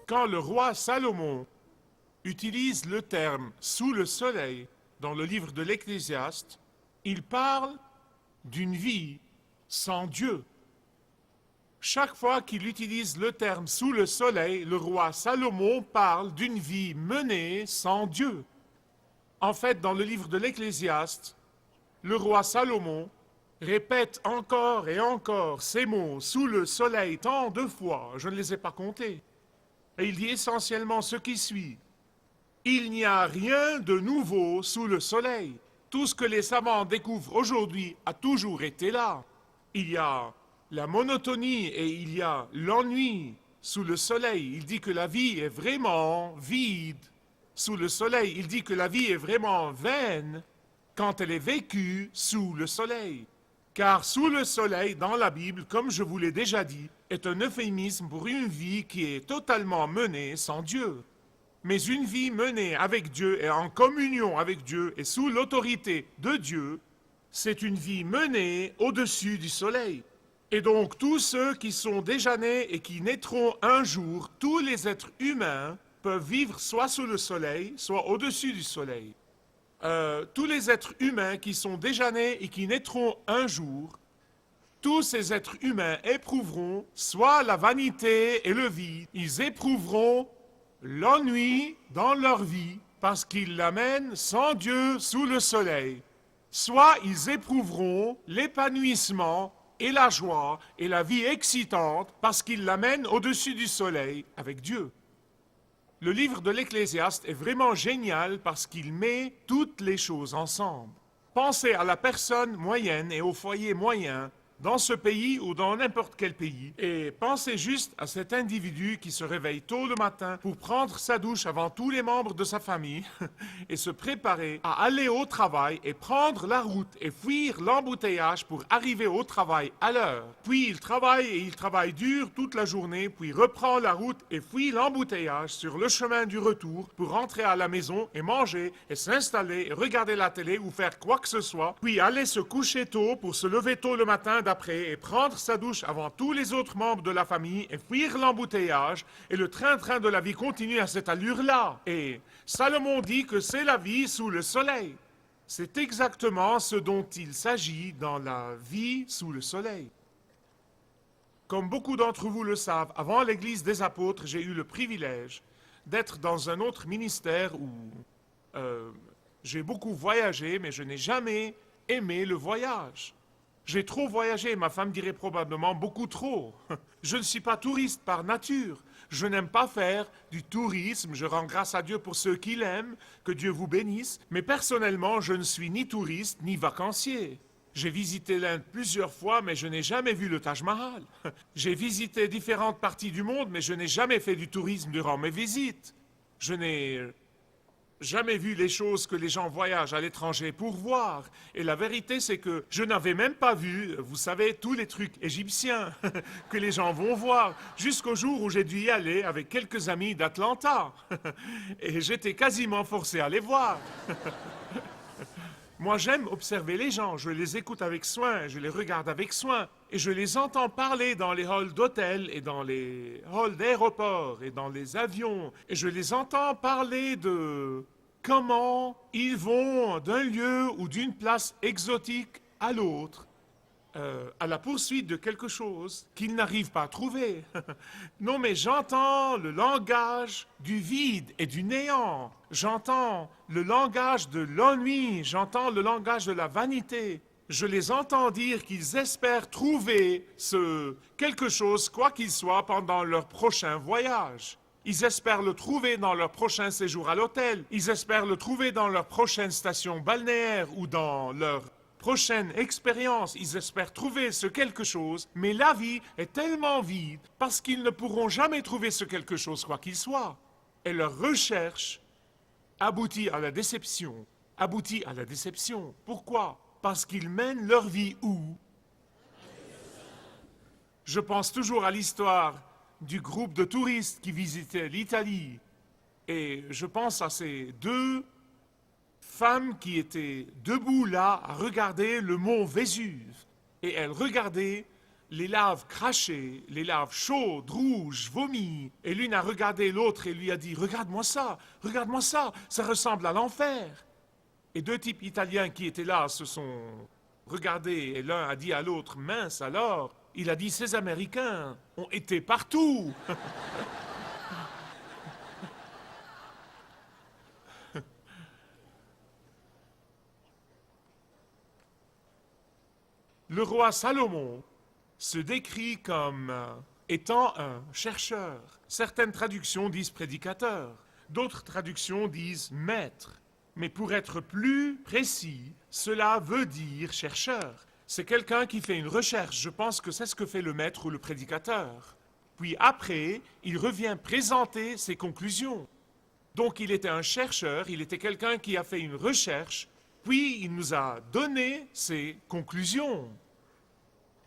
Quand le roi Salomon utilise le terme « sous le soleil » dans le livre de l'Ecclésiaste, il parle d'une vie sans Dieu. Chaque fois qu'il utilise le terme « sous le soleil », le roi Salomon parle d'une vie menée sans Dieu. En fait, dans le livre de l'Ecclésiaste, le roi Salomon répète encore et encore ces mots « sous le soleil » tant de fois, je ne les ai pas comptés. Et il dit essentiellement ce qui suit. Il n'y a rien de nouveau sous le soleil. Tout ce que les savants découvrent aujourd'hui a toujours été là. Il y a la monotonie et il y a l'ennui sous le soleil. Il dit que la vie est vraiment vide sous le soleil. Il dit que la vie est vraiment vaine quand elle est vécue sous le soleil. Car sous le soleil, dans la Bible, comme je vous l'ai déjà dit, est un euphémisme pour une vie qui est totalement menée sans Dieu. Mais une vie menée avec Dieu et en communion avec Dieu et sous l'autorité de Dieu, c'est une vie menée au-dessus du soleil. Et donc tous ceux qui sont déjà nés et qui naîtront un jour, tous les êtres humains peuvent vivre soit sous le soleil, soit au-dessus du soleil. Tous les êtres humains qui sont déjà nés et qui naîtront un jour, tous ces êtres humains éprouveront soit la vanité et le vide, ils éprouveront l'ennui dans leur vie parce qu'ils l'amènent sans Dieu sous le soleil. Soit ils éprouveront l'épanouissement et la joie et la vie excitante parce qu'ils l'amènent au-dessus du soleil avec Dieu. Le livre de l'Ecclésiaste est vraiment génial parce qu'il met toutes les choses ensemble. Pensez à la personne moyenne et au foyer moyen dans ce pays ou dans n'importe quel pays. Et pensez juste à cet individu qui se réveille tôt le matin pour prendre sa douche avant tous les membres de sa famille et se préparer à aller au travail et prendre la route et fuir l'embouteillage pour arriver au travail à l'heure. Puis il travaille et il travaille dur toute la journée, puis reprend la route et fuit l'embouteillage sur le chemin du retour pour rentrer à la maison et manger et s'installer et regarder la télé ou faire quoi que ce soit, puis aller se coucher tôt pour se lever tôt le matin d'après et prendre sa douche avant tous les autres membres de la famille et fuir l'embouteillage, et le train-train de la vie continue à cette allure-là. Et Salomon dit que c'est la vie sous le soleil. C'est exactement ce dont il s'agit dans la vie sous le soleil. Comme beaucoup d'entre vous le savent, avant l'Église des Apôtres, j'ai eu le privilège d'être dans un autre ministère où j'ai beaucoup voyagé, mais je n'ai jamais aimé le voyage. J'ai trop voyagé, ma femme dirait probablement beaucoup trop. Je ne suis pas touriste par nature. Je n'aime pas faire du tourisme. Je rends grâce à Dieu pour ceux qui l'aiment, que Dieu vous bénisse. Mais personnellement, je ne suis ni touriste ni vacancier. J'ai visité l'Inde plusieurs fois, mais je n'ai jamais vu le Taj Mahal. J'ai visité différentes parties du monde, mais je n'ai jamais fait du tourisme durant mes visites. Je n'ai jamais vu les choses que les gens voyagent à l'étranger pour voir. Et la vérité, c'est que je n'avais même pas vu, vous savez, tous les trucs égyptiens que les gens vont voir, jusqu'au jour où j'ai dû y aller avec quelques amis d'Atlanta. Et j'étais quasiment forcé à les voir. Moi, j'aime observer les gens, je les écoute avec soin, je les regarde avec soin, et je les entends parler dans les halls d'hôtels et dans les halls d'aéroports et dans les avions, et je les entends parler de comment ils vont d'un lieu ou d'une place exotique à l'autre, à la poursuite de quelque chose qu'ils n'arrivent pas à trouver. Non, mais j'entends le langage du vide et du néant. J'entends le langage de l'ennui. J'entends le langage de la vanité. Je les entends dire qu'ils espèrent trouver ce quelque chose, quoi qu'il soit, pendant leur prochain voyage. Ils espèrent le trouver dans leur prochain séjour à l'hôtel. Ils espèrent le trouver dans leur prochaine station balnéaire ou dans leur prochaine expérience. Ils espèrent trouver ce quelque chose, mais la vie est tellement vide parce qu'ils ne pourront jamais trouver ce quelque chose, quoi qu'il soit. Et leur recherche aboutit à la déception. Aboutit à la déception. Pourquoi? Parce qu'ils mènent leur vie où? Je pense toujours à l'histoire du groupe de touristes qui visitaient l'Italie. Et je pense à ces deux femmes qui étaient debout là à regarder le mont Vésuve. Et elles regardaient les laves crachées, les laves chaudes, rouges, vomies. Et l'une a regardé l'autre et lui a dit « Regarde-moi ça, ça ressemble à l'enfer ». Et deux types italiens qui étaient là se sont regardés et l'un a dit à l'autre « Mince alors !» Il a dit « Ces Américains ont été partout !» Le roi Salomon se décrit comme étant un chercheur. Certaines traductions disent prédicateur, d'autres traductions disent maître. Mais pour être plus précis, cela veut dire chercheur. C'est quelqu'un qui fait une recherche. Je pense que c'est ce que fait le maître ou le prédicateur. Puis après, il revient présenter ses conclusions. Donc il était un chercheur, il était quelqu'un qui a fait une recherche, puis il nous a donné ses conclusions.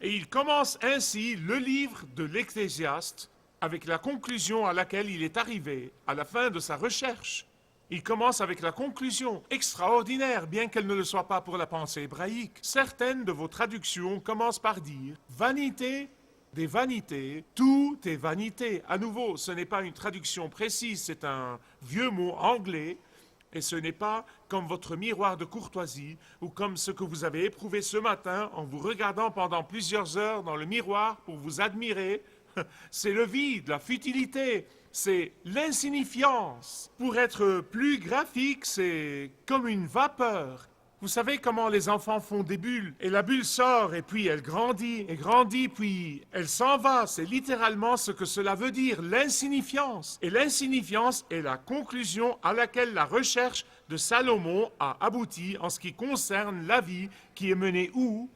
Et il commence ainsi le livre de l'Ecclésiaste avec la conclusion à laquelle il est arrivé à la fin de sa recherche. Il commence avec la conclusion extraordinaire, bien qu'elle ne le soit pas pour la pensée hébraïque. Certaines de vos traductions commencent par dire « vanité des vanités, tout est vanité ». À nouveau, ce n'est pas une traduction précise, c'est un vieux mot anglais. Et ce n'est pas comme votre miroir de courtoisie ou comme ce que vous avez éprouvé ce matin en vous regardant pendant plusieurs heures dans le miroir pour vous admirer. C'est le vide, la futilité, c'est l'insignifiance. Pour être plus graphique, c'est comme une vapeur. Vous savez comment les enfants font des bulles, et la bulle sort, et puis elle grandit, et grandit, puis elle s'en va. C'est littéralement ce que cela veut dire, l'insignifiance. Et l'insignifiance est la conclusion à laquelle la recherche de Salomon a abouti en ce qui concerne la vie qui est menée où?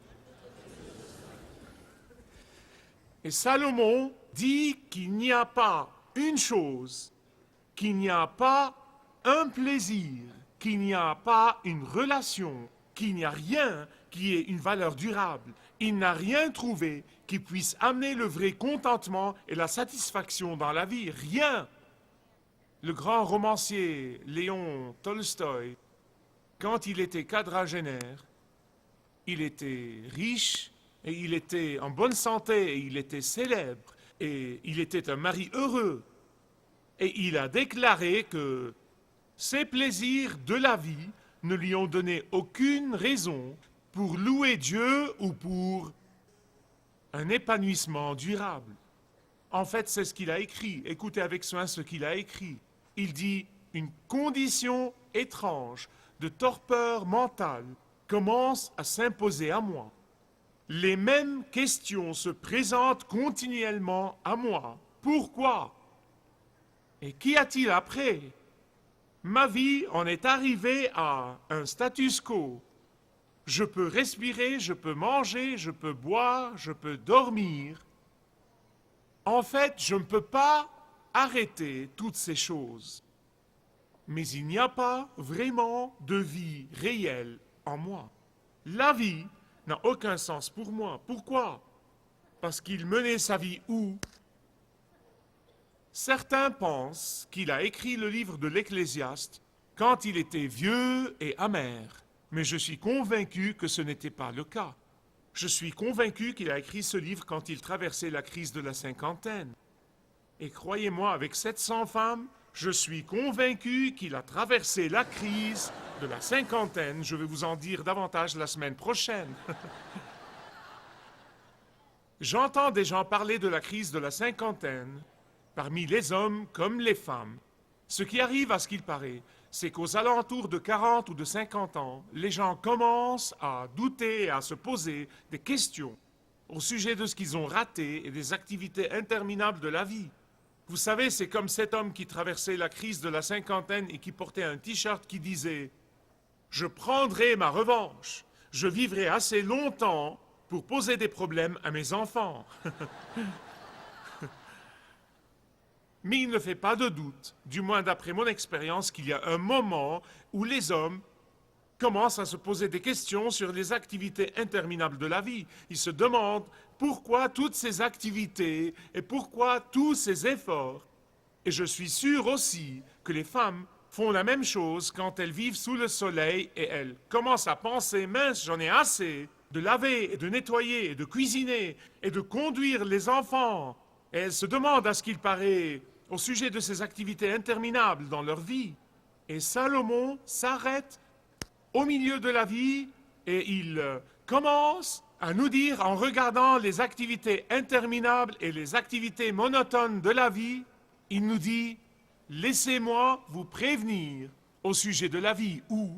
Et Salomon dit qu'il n'y a pas une chose, qu'il n'y a pas un plaisir, qu'il n'y a pas une relation, qu'il n'y a rien qui ait une valeur durable. Il n'a rien trouvé qui puisse amener le vrai contentement et la satisfaction dans la vie. Rien. Le grand romancier Léon Tolstoï, quand il était quadragénaire, il était riche et il était en bonne santé et il était célèbre et il était un mari heureux. Et il a déclaré que ces plaisirs de la vie ne lui ont donné aucune raison pour louer Dieu ou pour un épanouissement durable. En fait, c'est ce qu'il a écrit. Écoutez avec soin ce qu'il a écrit. Il dit « Une condition étrange de torpeur mentale commence à s'imposer à moi. Les mêmes questions se présentent continuellement à moi. Pourquoi? Et qu'y a-t-il après? Ma vie en est arrivée à un status quo. Je peux respirer, je peux manger, je peux boire, je peux dormir. En fait, je ne peux pas arrêter toutes ces choses. Mais il n'y a pas vraiment de vie réelle en moi. La vie n'a aucun sens pour moi. Pourquoi? Parce qu'il menait sa vie où? Certains pensent qu'il a écrit le livre de l'Ecclésiaste quand il était vieux et amer, mais je suis convaincu que ce n'était pas le cas. Je suis convaincu qu'il a écrit ce livre quand il traversait la crise de la cinquantaine. Et croyez-moi, avec 700 femmes, je suis convaincu qu'il a traversé la crise de la cinquantaine. Je vais vous en dire davantage la semaine prochaine. J'entends des gens parler de la crise de la cinquantaine, parmi les hommes comme les femmes. Ce qui arrive, à ce qu'il paraît, c'est qu'aux alentours de 40 ou de 50 ans, les gens commencent à douter et à se poser des questions au sujet de ce qu'ils ont raté et des activités interminables de la vie. Vous savez, c'est comme cet homme qui traversait la crise de la cinquantaine et qui portait un t-shirt qui disait « Je prendrai ma revanche, je vivrai assez longtemps pour poser des problèmes à mes enfants. » Mais il ne fait pas de doute, du moins d'après mon expérience, qu'il y a un moment où les hommes commencent à se poser des questions sur les activités interminables de la vie. Ils se demandent pourquoi toutes ces activités et pourquoi tous ces efforts. Et je suis sûr aussi que les femmes font la même chose quand elles vivent sous le soleil et elles commencent à penser « mince, j'en ai assez ». de laver et de nettoyer et de cuisiner et de conduire les enfants. Et elle se demande à ce qu'il paraît au sujet de ces activités interminables dans leur vie. Et Salomon s'arrête au milieu de la vie et il commence à nous dire, en regardant les activités interminables et les activités monotones de la vie, il nous dit, laissez-moi vous prévenir au sujet de la vie où.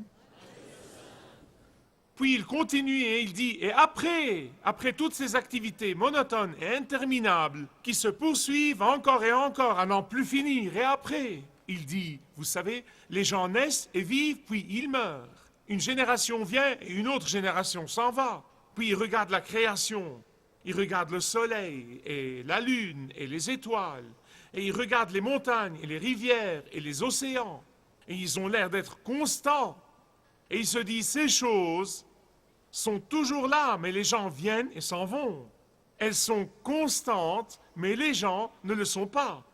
Puis il continue et il dit, et après toutes ces activités monotones et interminables qui se poursuivent encore et encore à n'en plus finir, et après, il dit, vous savez, les gens naissent et vivent, puis ils meurent. Une génération vient et une autre génération s'en va. Puis il regarde la création, il regarde le soleil et la lune et les étoiles, et il regarde les montagnes et les rivières et les océans, et ils ont l'air d'être constants. Et il se dit, ces choses sont toujours là, mais les gens viennent et s'en vont. Elles sont constantes, mais les gens ne le sont pas.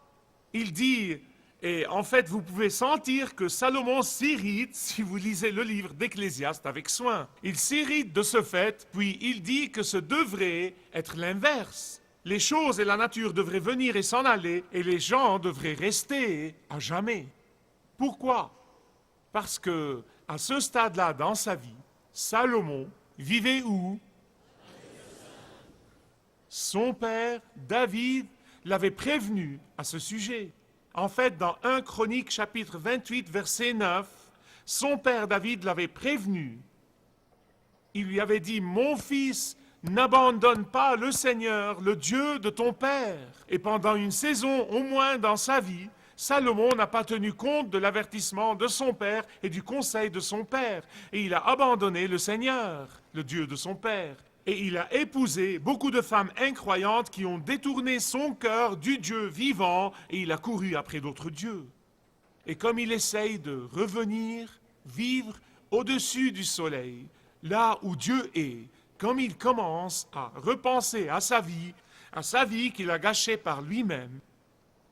Il dit, et en fait, vous pouvez sentir que Salomon s'irrite si vous lisez le livre d'Ecclésiaste avec soin. Il s'irrite de ce fait, puis il dit que ce devrait être l'inverse. Les choses et la nature devraient venir et s'en aller, et les gens devraient rester à jamais. Pourquoi? Parce que, à ce stade-là dans sa vie, Salomon vivait où? Son père, David, l'avait prévenu à ce sujet. En fait, dans 1 Chronique, chapitre 28, verset 9, son père David l'avait prévenu. Il lui avait dit, « Mon fils, n'abandonne pas le Seigneur, le Dieu de ton père. » Et pendant une saison au moins dans sa vie, Salomon n'a pas tenu compte de l'avertissement de son père et du conseil de son père. Et il a abandonné le Seigneur, le Dieu de son père. Et il a épousé beaucoup de femmes incroyantes qui ont détourné son cœur du Dieu vivant et il a couru après d'autres dieux. Et comme il essaye de revenir, vivre au-dessus du soleil, là où Dieu est, comme il commence à repenser à sa vie qu'il a gâchée par lui-même,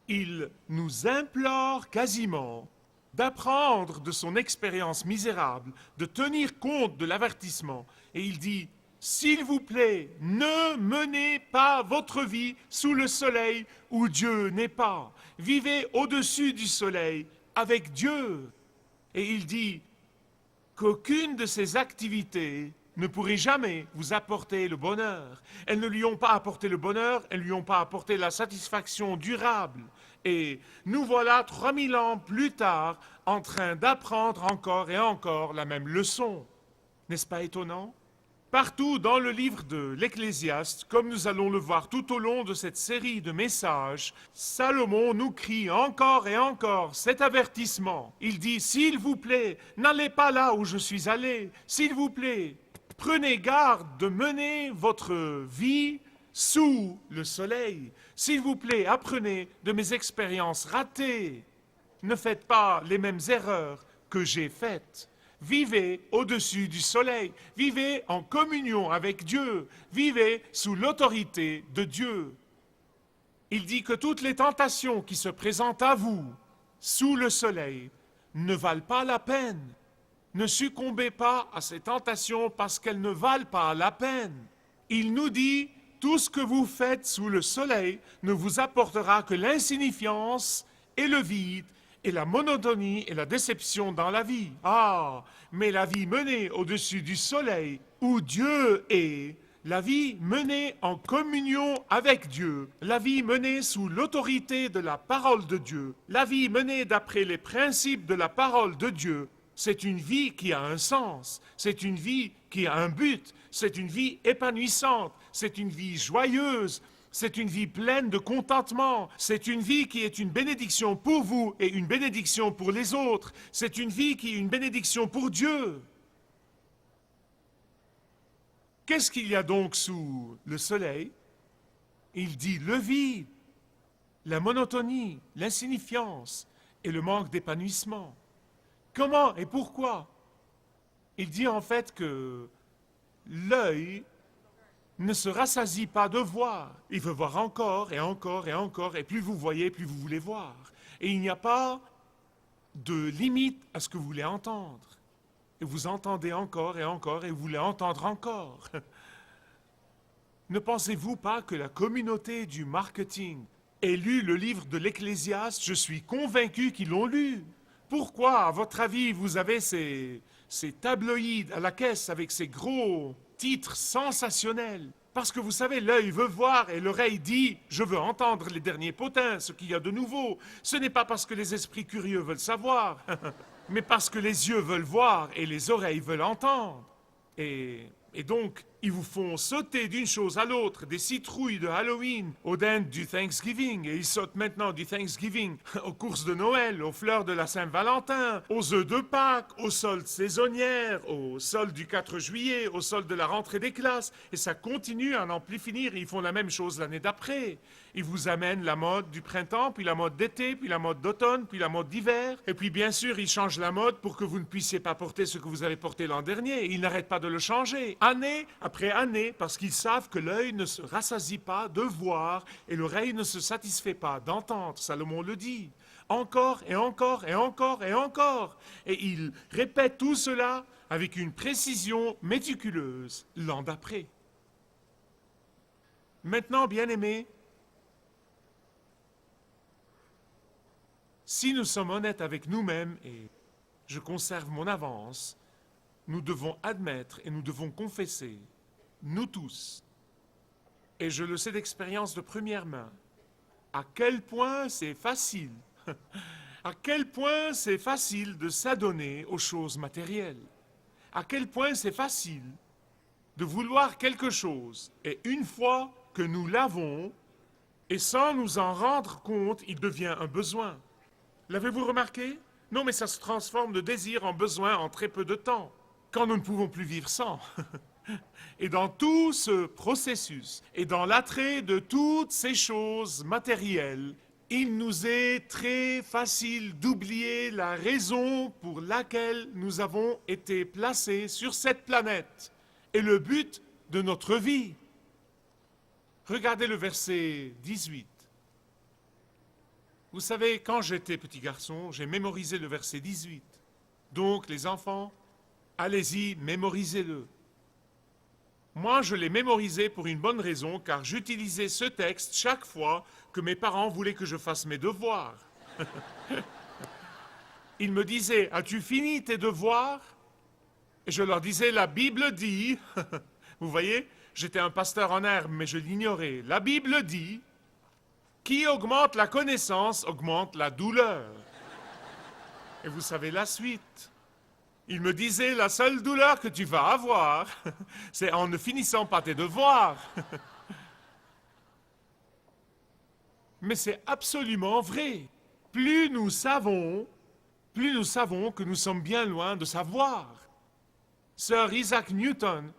il nous implore quasiment d'apprendre de son expérience misérable, de tenir compte de l'avertissement. Et il dit, s'il vous plaît, ne menez pas votre vie sous le soleil où Dieu n'est pas. Vivez au-dessus du soleil avec Dieu. Et il dit qu'aucune de ces activités ne pourrait jamais vous apporter le bonheur. Elles ne lui ont pas apporté le bonheur, elles ne lui ont pas apporté la satisfaction durable. Et nous voilà 3000 ans plus tard en train d'apprendre encore et encore la même leçon. N'est-ce pas étonnant? Partout dans le livre de l'Ecclésiaste, comme nous allons le voir tout au long de cette série de messages, Salomon nous crie encore et encore cet avertissement. Il dit, s'il vous plaît, n'allez pas là où je suis allé. S'il vous plaît, prenez garde de mener votre vie sous le soleil. S'il vous plaît, apprenez de mes expériences ratées. Ne faites pas les mêmes erreurs que j'ai faites. Vivez au-dessus du soleil, vivez en communion avec Dieu, vivez sous l'autorité de Dieu. Il dit que toutes les tentations qui se présentent à vous sous le soleil ne valent pas la peine. Ne succombez pas à ces tentations parce qu'elles ne valent pas la peine. Il nous dit, tout ce que vous faites sous le soleil ne vous apportera que l'insignifiance et le vide, et la monotonie et la déception dans la vie. Ah, mais la vie menée au-dessus du soleil, où Dieu est, la vie menée en communion avec Dieu, la vie menée sous l'autorité de la parole de Dieu, la vie menée d'après les principes de la parole de Dieu, c'est une vie qui a un sens, c'est une vie qui a un but, c'est une vie épanouissante, c'est une vie joyeuse, c'est une vie pleine de contentement. C'est une vie qui est une bénédiction pour vous et une bénédiction pour les autres. C'est une vie qui est une bénédiction pour Dieu. Qu'est-ce qu'il y a donc sous le soleil? Il dit le vide, la monotonie, l'insignifiance et le manque d'épanouissement. Comment et pourquoi? Il dit en fait que l'œil ne se rassasie pas de voir. Il veut voir encore et encore et encore, et plus vous voyez, plus vous voulez voir. Et il n'y a pas de limite à ce que vous voulez entendre. Et vous entendez encore et encore, et vous voulez entendre encore. Ne pensez-vous pas que la communauté du marketing ait lu le livre de l'Ecclésiaste? Je suis convaincu qu'ils l'ont lu. Pourquoi, à votre avis, vous avez ces tabloïds à la caisse avec ces gros titres sensationnels? Parce que vous savez, l'œil veut voir et l'oreille dit « Je veux entendre les derniers potins, ce qu'il y a de nouveau ». Ce n'est pas parce que les esprits curieux veulent savoir, mais parce que les yeux veulent voir et les oreilles veulent entendre. Et donc, ils vous font sauter d'une chose à l'autre, des citrouilles de Halloween aux dindes du Thanksgiving, et ils sautent maintenant du Thanksgiving aux courses de Noël, aux fleurs de la Saint-Valentin, aux œufs de Pâques, aux soldes saisonnières, aux soldes du 4 juillet, aux soldes de la rentrée des classes, et ça continue à n'en plus finir, et ils font la même chose l'année d'après. Ils vous amènent la mode du printemps, puis la mode d'été, puis la mode d'automne, puis la mode d'hiver, et puis bien sûr, ils changent la mode pour que vous ne puissiez pas porter ce que vous avez porté l'an dernier, et ils n'arrêtent pas de le changer, année après année, parce qu'ils savent que l'œil ne se rassasie pas de voir et l'oreille ne se satisfait pas d'entendre. Salomon le dit. Encore et encore et encore et encore. Et ils répètent tout cela avec une précision méticuleuse l'an d'après. Maintenant, bien-aimés, si nous sommes honnêtes avec nous-mêmes, et je conserve mon avance, nous devons admettre et nous devons confesser, nous tous, et je le sais d'expérience de première main, à quel point c'est facile, à quel point c'est facile de s'adonner aux choses matérielles, à quel point c'est facile de vouloir quelque chose, et une fois que nous l'avons, et sans nous en rendre compte, il devient un besoin. L'avez-vous remarqué? Non, mais ça se transforme de désir en besoin en très peu de temps, quand nous ne pouvons plus vivre sans. Et dans tout ce processus, et dans l'attrait de toutes ces choses matérielles, il nous est très facile d'oublier la raison pour laquelle nous avons été placés sur cette planète et le but de notre vie. Regardez le verset 18. Vous savez, quand j'étais petit garçon, j'ai mémorisé le verset 18. Donc, les enfants, allez-y, mémorisez-le. Moi, je l'ai mémorisé pour une bonne raison, car j'utilisais ce texte chaque fois que mes parents voulaient que je fasse mes devoirs. Ils me disaient, as-tu fini tes devoirs? Et je leur disais, la Bible dit, vous voyez, j'étais un pasteur en herbe, mais je l'ignorais. La Bible dit, qui augmente la connaissance augmente la douleur. Et vous savez la suite. Il me disait, la seule douleur que tu vas avoir, c'est en ne finissant pas tes devoirs. Mais c'est absolument vrai. Plus nous savons que nous sommes bien loin de savoir. Sir Isaac Newton,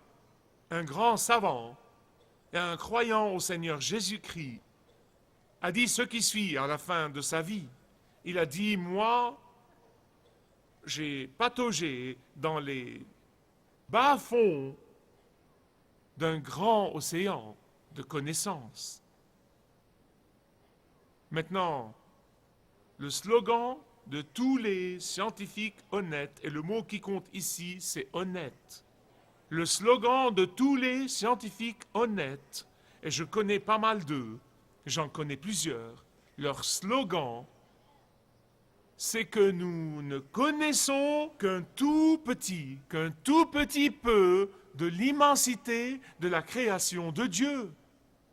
un grand savant et un croyant au Seigneur Jésus-Christ, a dit ce qui suit à la fin de sa vie. Il a dit, moi, j'ai pataugé dans les bas-fonds d'un grand océan de connaissances. Maintenant, le slogan de tous les scientifiques honnêtes, et le mot qui compte ici, c'est honnête. Le slogan de tous les scientifiques honnêtes, et je connais pas mal d'eux, j'en connais plusieurs, leur slogan, c'est que nous ne connaissons qu'un tout petit peu de l'immensité de la création de Dieu.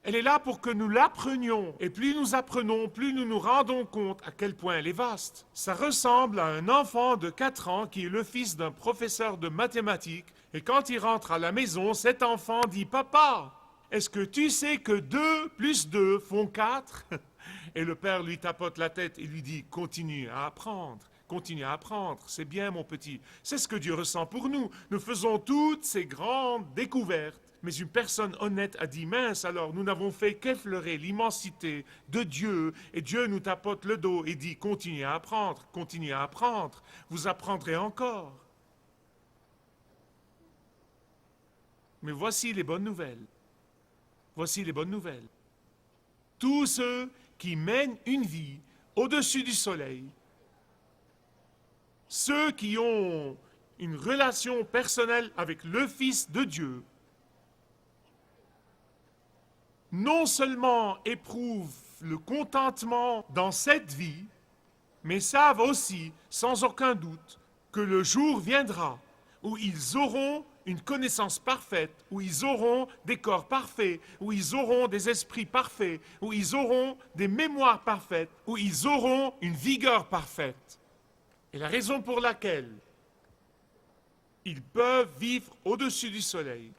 Elle est là pour que nous l'apprenions. Et plus nous apprenons, plus nous nous rendons compte à quel point elle est vaste. Ça ressemble à un enfant de 4 ans qui est le fils d'un professeur de mathématiques. Et quand il rentre à la maison, cet enfant dit « Papa, est-ce que tu sais que 2 plus 2 font 4 ?» Et le père lui tapote la tête et lui dit « Continue à apprendre, continue à apprendre, c'est bien mon petit. » C'est ce que Dieu ressent pour nous. Nous faisons toutes ces grandes découvertes. Mais une personne honnête a dit, mince alors, nous n'avons fait qu'effleurer l'immensité de Dieu, et Dieu nous tapote le dos et dit, continuez à apprendre, vous apprendrez encore. Mais voici les bonnes nouvelles. Voici les bonnes nouvelles. Tous ceux qui mènent une vie au-dessus du soleil, ceux qui ont une relation personnelle avec le Fils de Dieu, non seulement éprouvent le contentement dans cette vie, mais savent aussi, sans aucun doute, que le jour viendra où ils auront une connaissance parfaite, où ils auront des corps parfaits, où ils auront des esprits parfaits, où ils auront des mémoires parfaites, où ils auront une vigueur parfaite. Et la raison pour laquelle ils peuvent vivre au-dessus du soleil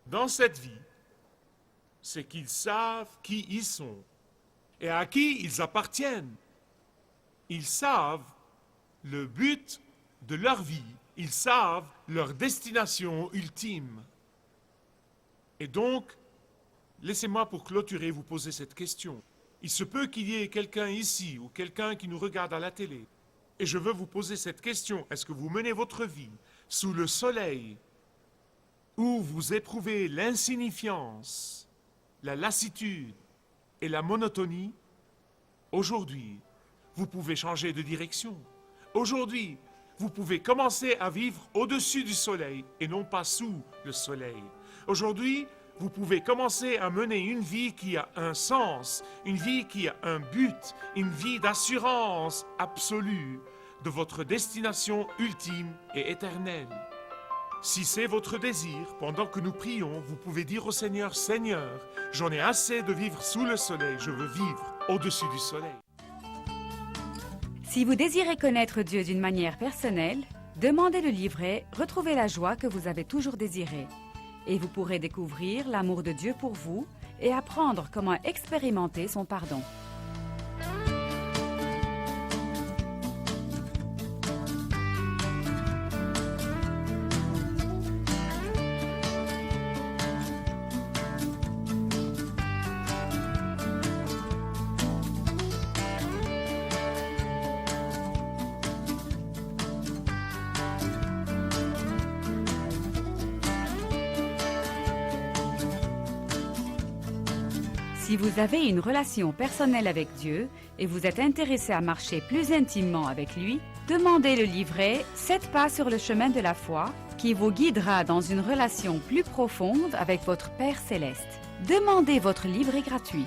dans cette vie, c'est qu'ils savent qui ils sont et à qui ils appartiennent. Ils savent le but de leur vie, ils savent leur destination ultime. Et donc, laissez-moi pour clôturer vous poser cette question. Il se peut qu'il y ait quelqu'un ici ou quelqu'un qui nous regarde à la télé. Et je veux vous poser cette question. Est-ce que vous menez votre vie sous le soleil où vous éprouvez l'insignifiance, la lassitude et la monotonie? Aujourd'hui, vous pouvez changer de direction. Aujourd'hui, vous pouvez commencer à vivre au-dessus du soleil et non pas sous le soleil. Aujourd'hui, vous pouvez commencer à mener une vie qui a un sens, une vie qui a un but, une vie d'assurance absolue de votre destination ultime et éternelle. Si c'est votre désir, pendant que nous prions, vous pouvez dire au Seigneur, « Seigneur, j'en ai assez de vivre sous le soleil, je veux vivre au-dessus du soleil. » Si vous désirez connaître Dieu d'une manière personnelle, demandez le livret « Retrouvez la joie que vous avez toujours désirée » et vous pourrez découvrir l'amour de Dieu pour vous et apprendre comment expérimenter son pardon. Si vous avez une relation personnelle avec Dieu et vous êtes intéressé à marcher plus intimement avec lui, demandez le livret « 7 pas sur le chemin de la foi » qui vous guidera dans une relation plus profonde avec votre Père Céleste. Demandez votre livret gratuit.